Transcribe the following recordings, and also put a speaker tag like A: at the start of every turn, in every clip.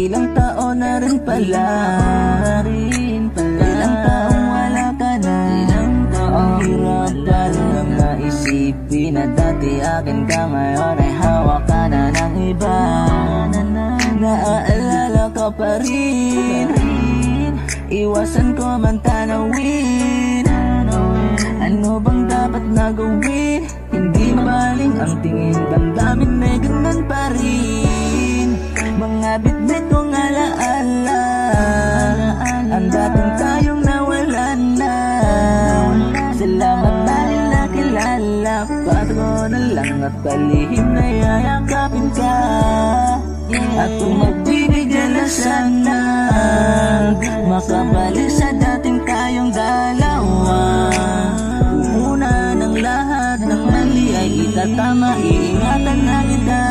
A: Ilang taon na rin pala, ilang taong wala ka na. Ang hirap palang naisipin na dati akin ka, ngayon ay hawak ka na ng iba. Naaalala ka pa rin, iwasan ko man tanawin. Ano bang dapat na gawin? Hindi mabaling ang tingin, damdamin may ganun pa rin. Mga bitbit kong alaala, ang dating tayong nawala na. Salamat dahil nakilala, patago na lang at palihim na yayakapin ka. At kung magbibigyan na sana, makabalik sa dating tayong dalawa. Una ng lahat ng mali ay itatama, iingatan na kita.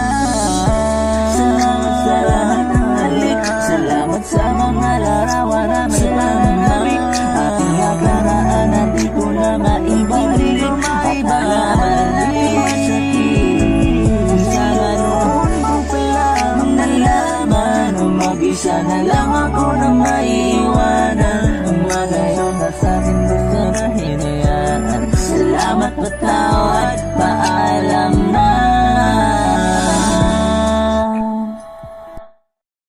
A: Salamat sa lahat ng halik, salamat sa mga larawan na may pananabik. Aking nakaraan na di ko na maibalik, at malamalik sa tingin. Sana noon ko pa lamang nalaman, mag-isa na lang ako na maiiwanan. Ang mga ngayon na sa'kin gusto na hinayaan. Salamat, ba't